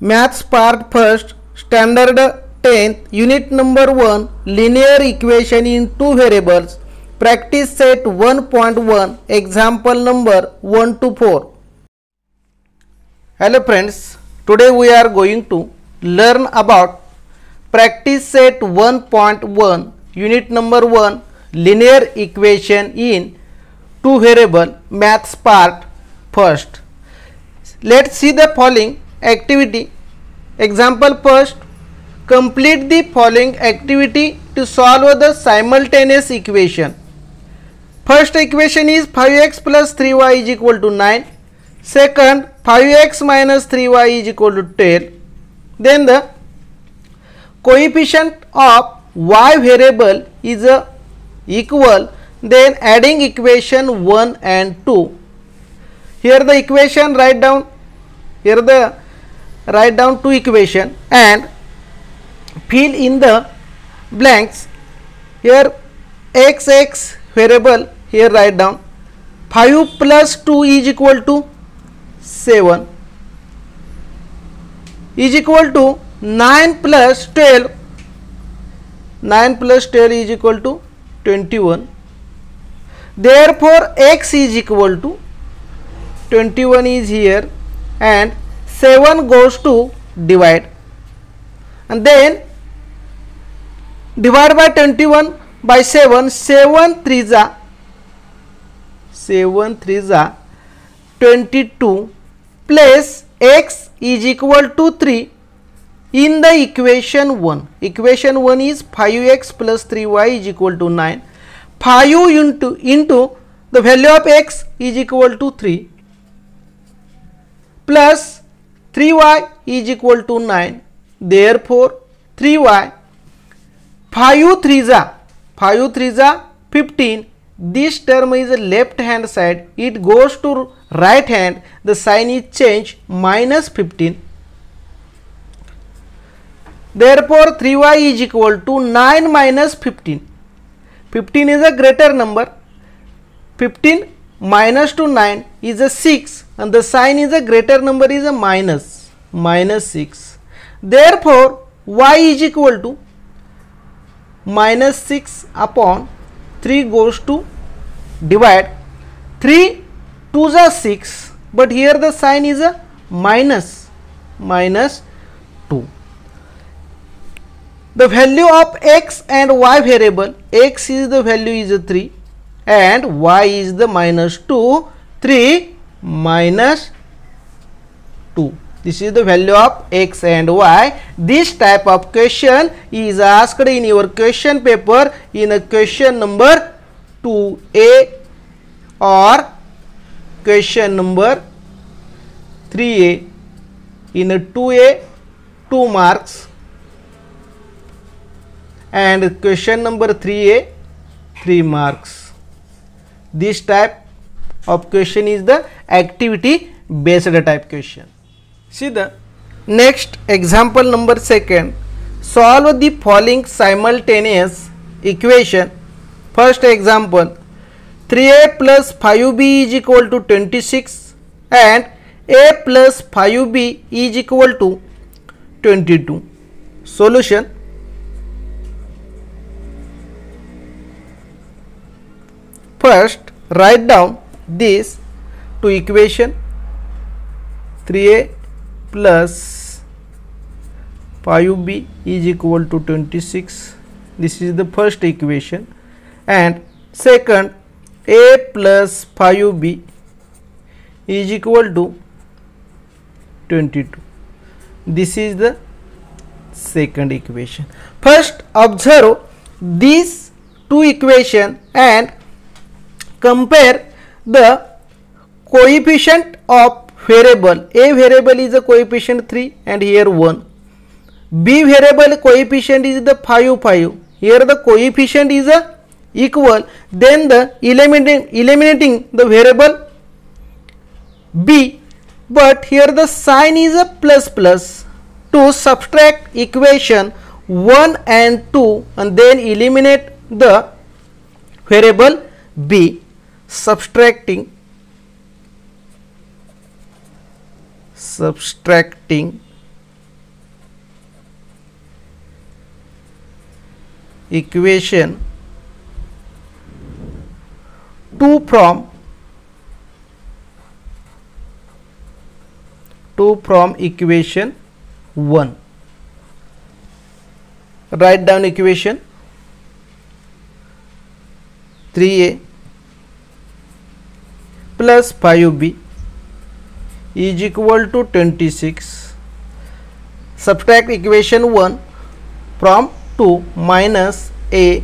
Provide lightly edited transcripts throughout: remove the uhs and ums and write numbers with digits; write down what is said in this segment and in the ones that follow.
Maths part first, standard 10th, unit number 1, linear equation in two variables, practice set 1.1, example number 1 to 4. Hello friends, today we are going to learn about practice set 1.1, unit number 1, linear equation in two variable, maths part first. Let's see the following activity. Example first, complete the following activity to solve the simultaneous equation. First equation is 5x plus 3y is equal to 9. Second, 5x minus 3y is equal to 10. Then the coefficient of y variable is equal. Then adding equation 1 and 2. Here the equation write down. Here the write down two equation and fill in the blanks. Here x variable, here write down 5 plus 2 is equal to 7 is equal to 9 plus 12. 9 plus 12 is equal to 21. Therefore x is equal to 21 is here and 7 goes to divide, and then divide by 21 by 7, 7 3s are 22 plus x is equal to 3 in the equation 1. Equation 1 is 5x plus 3y is equal to 9. 5 into the value of x is equal to 3 plus 3y is equal to 9. Therefore 3y, 5 3s are 15. This term is left hand side, it goes to right hand, the sign is changed, minus 15. Therefore 3y is equal to 9 minus 15. 15 is a greater number. 15 minus to 9 is a 6, and the sign is a greater number, is a minus 6. Therefore y is equal to minus 6 upon 3 goes to divide. 3 2s are 6, but here the sign is a minus 2. The value of x and y variable, x is the value is 3 and y is the minus 2. 3 minus 2. This is the value of x and y. This type of question is asked in your question paper in a question number 2a or question number 3a. In a 2a 2 marks and question number 3a 3 marks. This type of question is the activity based type question. See the next example number 2. Solve the following simultaneous equation. First example, 3a plus 5b is equal to 26 and a plus 5b is equal to 22. Solution. First write down these two equation. 3a plus 5b is equal to 26. This is the first equation, and second, a plus 5b is equal to 22. This is the second equation. First observe these two equation and compare the coefficient of variable. A variable is the coefficient 3 and here 1. B variable coefficient is the 5. Here the coefficient is equal. Then the eliminating the variable B, but here the sign is a plus to subtract equation 1 and 2 and then eliminate the variable B. Subtracting equation 2 from equation 1. Write down equation 3a plus 5b is equal to 26. Subtract equation 1 from 2 minus a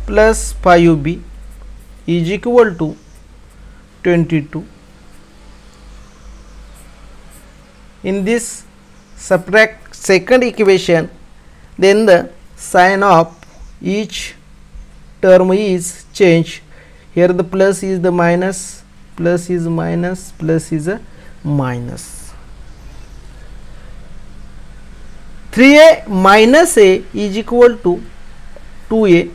plus 5b is equal to 22. In this subtract second equation, then the sign of each term is changed. Here the plus is the minus, plus is minus, plus is a minus. 3a minus a is equal to 2a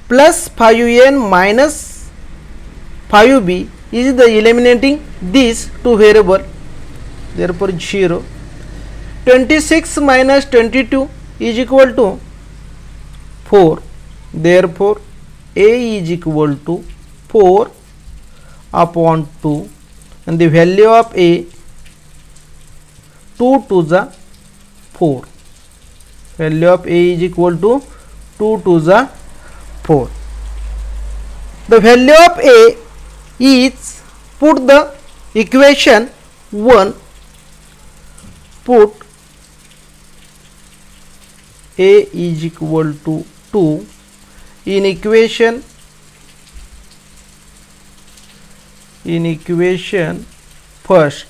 plus 5a minus 5b is the eliminating these two variable, therefore 0. 26 minus 22 is equal to 4, therefore a is equal to 4 upon 2, and the value of a 2 to the 4. Value of a is equal to 2 to the 4. The value of a is, put the equation 1, put a is equal to 2 in equation first.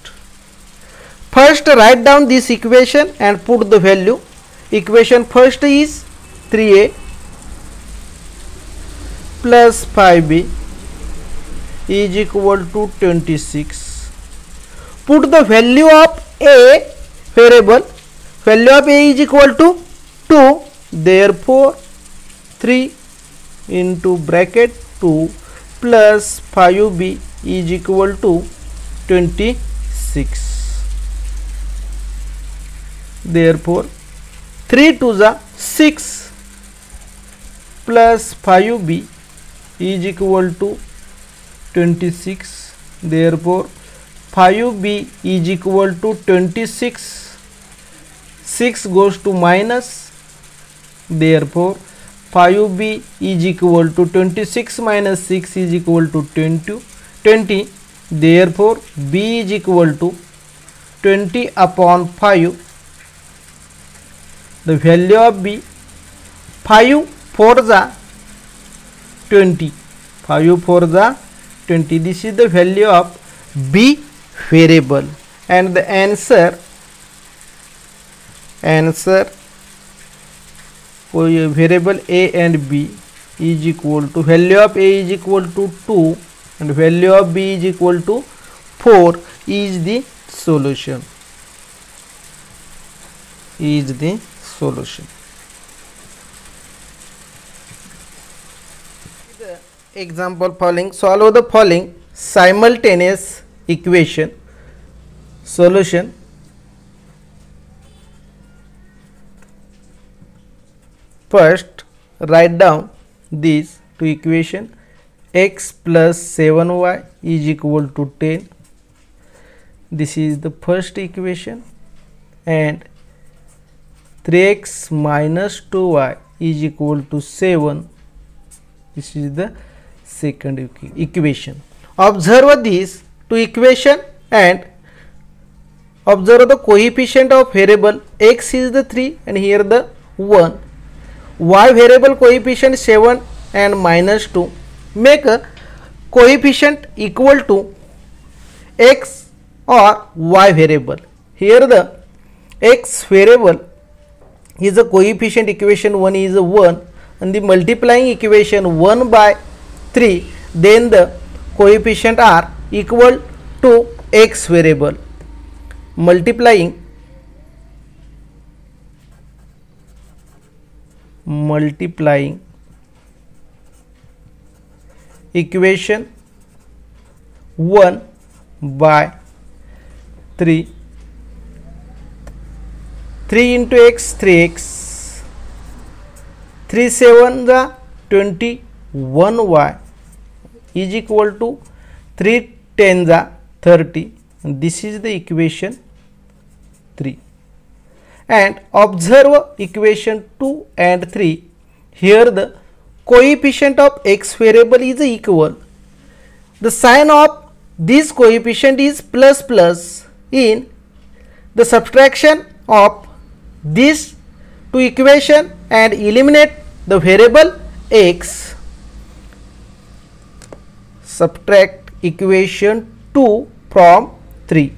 First write down this equation and put the value. Equation first is 3a plus 5b is equal to 26. Put the value of a variable. Value of a is equal to 2, therefore 3 into bracket 2 plus 5b is equal to 26. Therefore 3 to the 6 plus 5b is equal to 26. Therefore 5b is equal to 26. 6 goes to minus, therefore 5b is equal to 26 minus 6 is equal to 20. Therefore b is equal to 20 upon 5. The value of b, 5 for the 20, 5 for the 20. This is the value of b variable, and the answer for variable a and b is equal to, value of a is equal to 2 and value of b is equal to 4 is the solution. The example following, solve the following simultaneous equation. Solution: first write down these two equation. X plus 7y is equal to 10. This is the first equation, and 3x minus 2y is equal to 7. This is the second equation. Observe these two equation and observe the coefficient of variable. X is the 3 and here the 1. Y variable coefficient 7 and minus 2. Make a coefficient equal to x or y variable. Here the x variable is a coefficient, equation 1 is a 1, and the multiplying equation 1 by 3, then the coefficient are equal to x variable. Multiplying equation 1 by 3, 3 into x 3x, 3 7 जा 21y is equal to 3 10 जा 30. This is the equation 3. And observe equation 2 and 3. Here the coefficient of x variable is equal. The sign of this coefficient is plus plus in the subtraction of these two equation and eliminate the variable x. Subtract equation 2 from 3.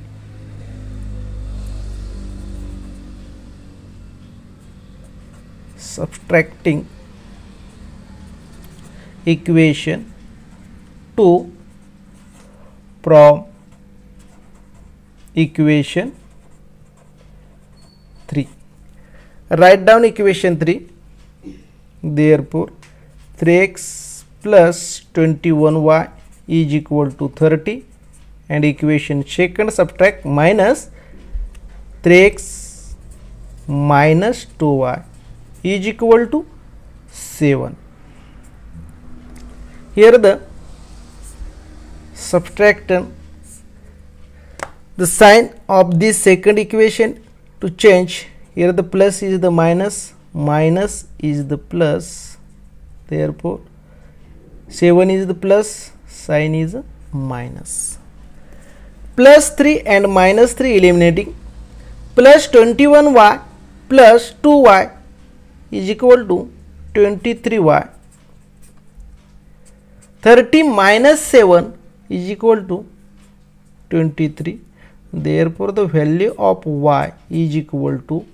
Subtracting equation 2 from equation 3. Write down equation 3. Therefore 3x plus 21y is equal to 30, and equation second subtract minus 3x minus 2y is equal to 7. Here the subtraction, the sign of this second equation to change. Here the plus is the minus, minus is the plus, therefore 7 is the plus, sign is a minus. Plus 3 and minus 3 eliminating, plus 21y plus 2y is equal to 23y. 30 minus 7 is equal to 23. Therefore the value of y is equal to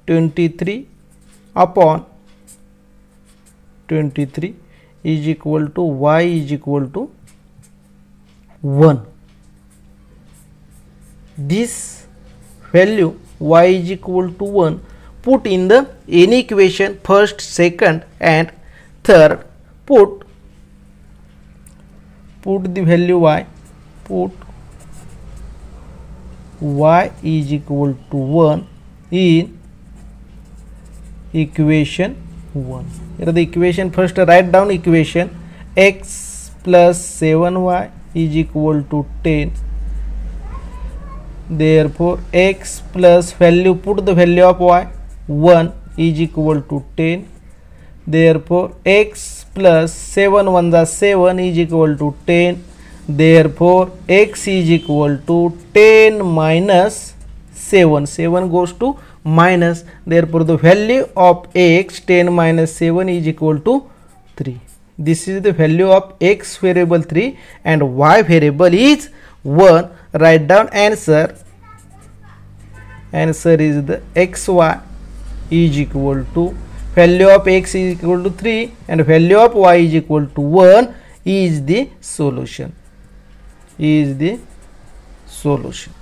23 upon 23 is equal to y is equal to 1. This value y is equal to 1 put in the any equation first, second and third. Put the value y, put y is equal to 1 in equation 1. Here the equation first, write down equation x plus 7y is equal to 10. Therefore x plus value, put the value of y 1 is equal to 10. Therefore x plus 7 1 is 7 is equal to 10. Therefore x is equal to 10 minus 7. 7 goes to minus. Therefore the value of x 10 minus 7 is equal to 3. This is the value of x variable 3 and y variable is 1. Write down answer. Answer is the xy is equal to, value of x is equal to 3 and value of y is equal to 1 is the solution. Is the solution.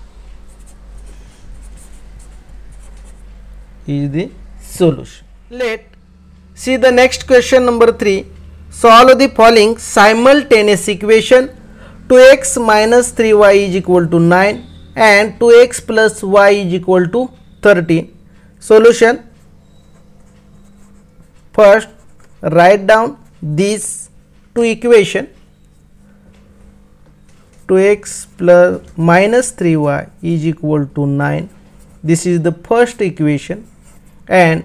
Is the solution. Let see the next question number 3. Solve the following simultaneous equation. 2x minus 3y is equal to 9 and 2x plus y is equal to 13. Solution. First write down these two equation. 2x plus minus 3y is equal to 9. This is the first equation, and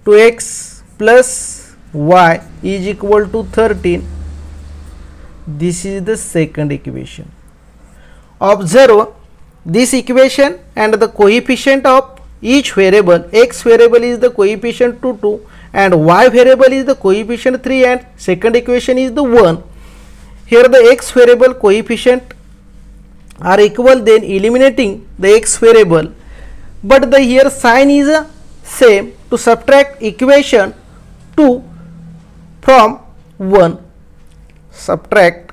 2x plus y is equal to 13. This is the second equation. Observe this equation and the coefficient of each variable. X variable is the coefficient 2 and y variable is the coefficient 3 and second equation is the 1. Here the x variable coefficient are equal, then eliminating the x variable, but the here sign is same. To subtract equation 2 from 1, subtracting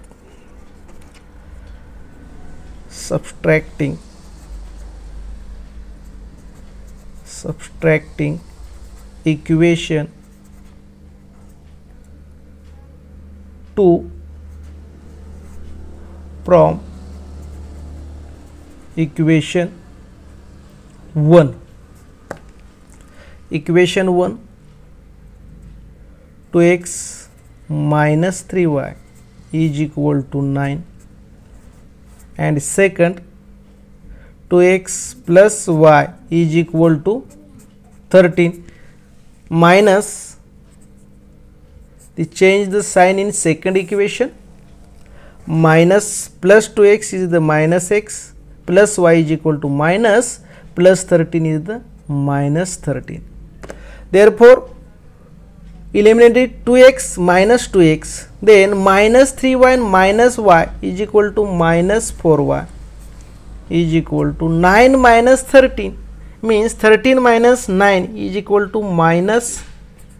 equation 2 from equation 1. Equation 1, 2x minus 3y is equal to 9, and second 2x plus y is equal to 13 minus, they change the sign in second equation, minus plus 2x is the minus x, plus y is equal to minus, plus 13 is the minus 13. Therefore, eliminated 2x minus 2x, then minus 3y and minus y is equal to minus 4y is equal to 9 minus 13, means 13 minus 9 is equal to minus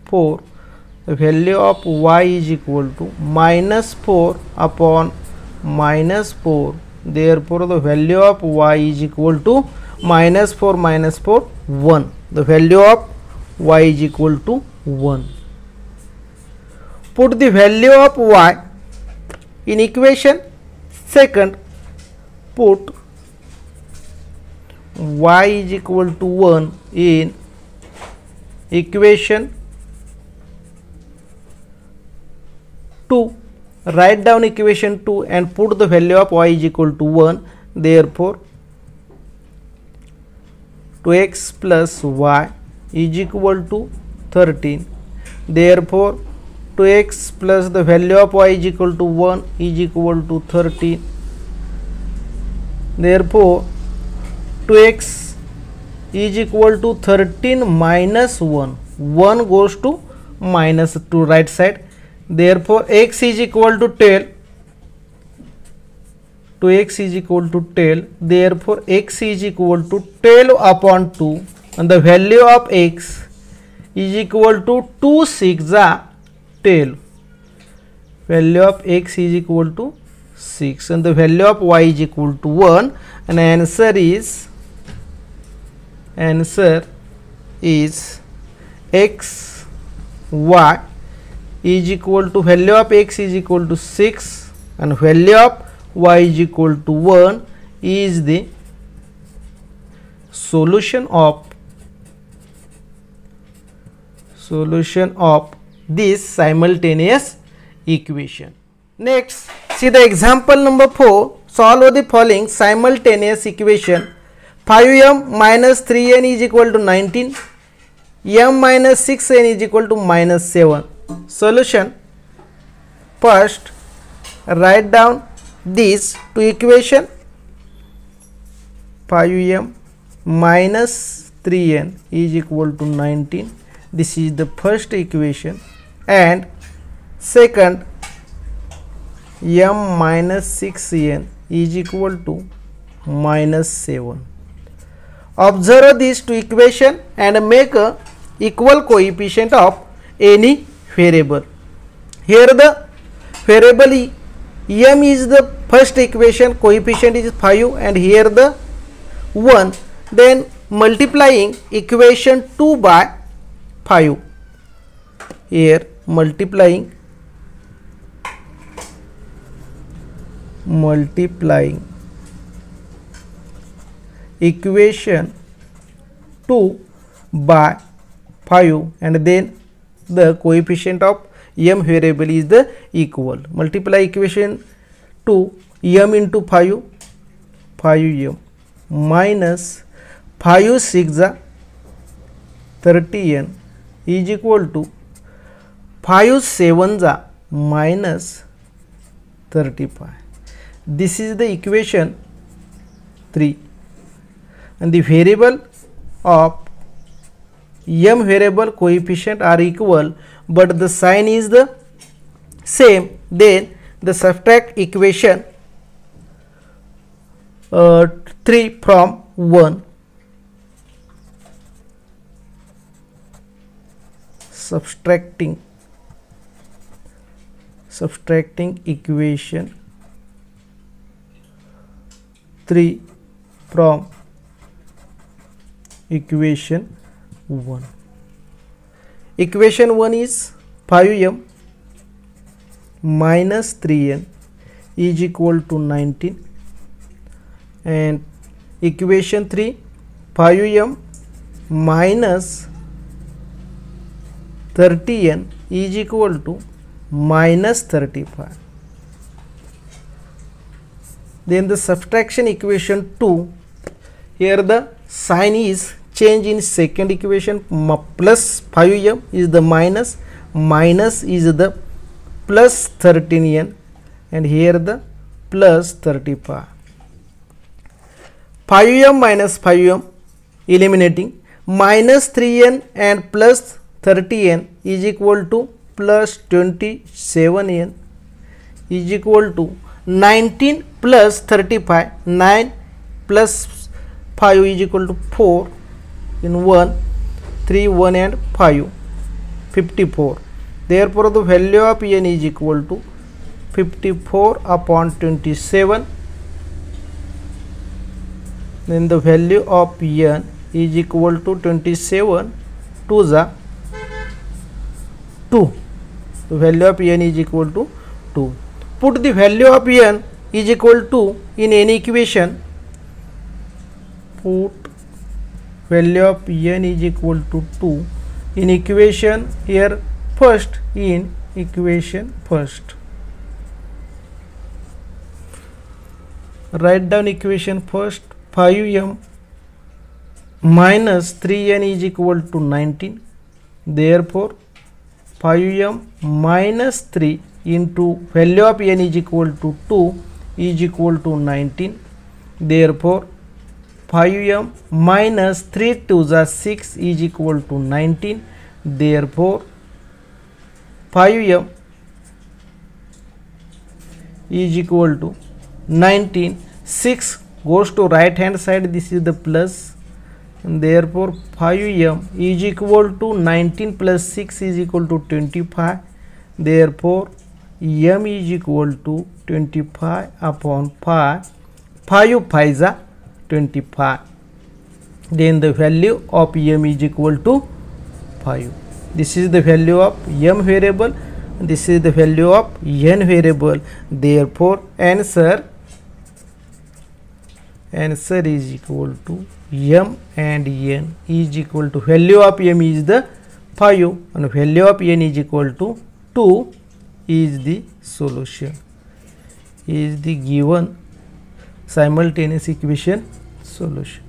4. The value of y is equal to minus 4 upon minus 4. Therefore, the value of y is equal to minus 4 minus 4, 1. The value of y is equal to 1. Put the value of y in equation second. Put y is equal to 1 in equation 2. Write down equation 2 and put the value of y is equal to 1. Therefore, 2x plus y is equal to 13. Therefore, 2x plus the value of y is equal to 1 is equal to 13. Therefore, 2x is equal to 13 minus 1. 1 goes to minus to right side. Therefore, x is equal to 12. 2x is equal to 12. Therefore, x is equal to 12 upon 2, and the value of x is equal to 2 6 12. Value of x is equal to 6, and the value of y is equal to 1, and answer is x y is equal to, value of x is equal to 6 and value of y is equal to 1 is the solution of this simultaneous equation. Next, see the example number 4. Solve the following simultaneous equation. 5m minus 3n is equal to 19, m minus 6n is equal to minus 7. Solution. First, write down these two equation. 5m minus 3n is equal to 19. This is the first equation, and second, m minus 6n is equal to minus 7. Observe these two equation and make a equal coefficient of any variable. Here the variable m is the first equation, coefficient is 5, and here the 1. Then multiplying equation 2 by 5. Here multiplying equation 2 by 5, and then the coefficient of m variable is the equal. Multiply equation 2, m into 5, 5m minus 5 6 30n is equal to 5 7 minus 35. This is the equation 3, and the variable of m variable coefficient are equal, but the sign is the same. Then the subtract equation 3 from 1. Subtracting equation 3 from equation 1. Equation 1 is 5m minus 3n is equal to 19, and equation 3, 5m minus 30n is equal to minus 35. Then the subtraction equation 2, here the sign is change in second equation, plus 5m is the minus is the plus 13n, and here the plus 35. 5m minus 5m eliminating, minus 3n and plus 30n is equal to plus 27n is equal to 19 plus 35, 9 plus 5 is equal to 4 in 1, 3, 1 and 5, 54. Therefore, the value of n is equal to 54 upon 27. Then the value of n is equal to 27 to the 2. The value of n is equal to 2. Put the value of n is equal to in any equation. Put value of n is equal to 2 in equation here first, in equation first. Write down equation first. 5m minus 3n is equal to 19. Therefore, 5m minus 3 into value of n is equal to 2 is equal to 19. Therefore, 5m minus 3 to the 6 is equal to 19. Therefore, 5m is equal to 19. 6 goes to right hand side, this is the plus, and therefore 5m is equal to 19 plus 6 is equal to 25. Therefore, m is equal to 25 upon 5. 5 5 is 25. Then the value of m is equal to 5. This is the value of m variable, this is the value of n variable. Therefore, answer is equal to m and n is equal to value of m is the 5 and value of n is equal to 2 is the solution, is the given simultaneous equation solution.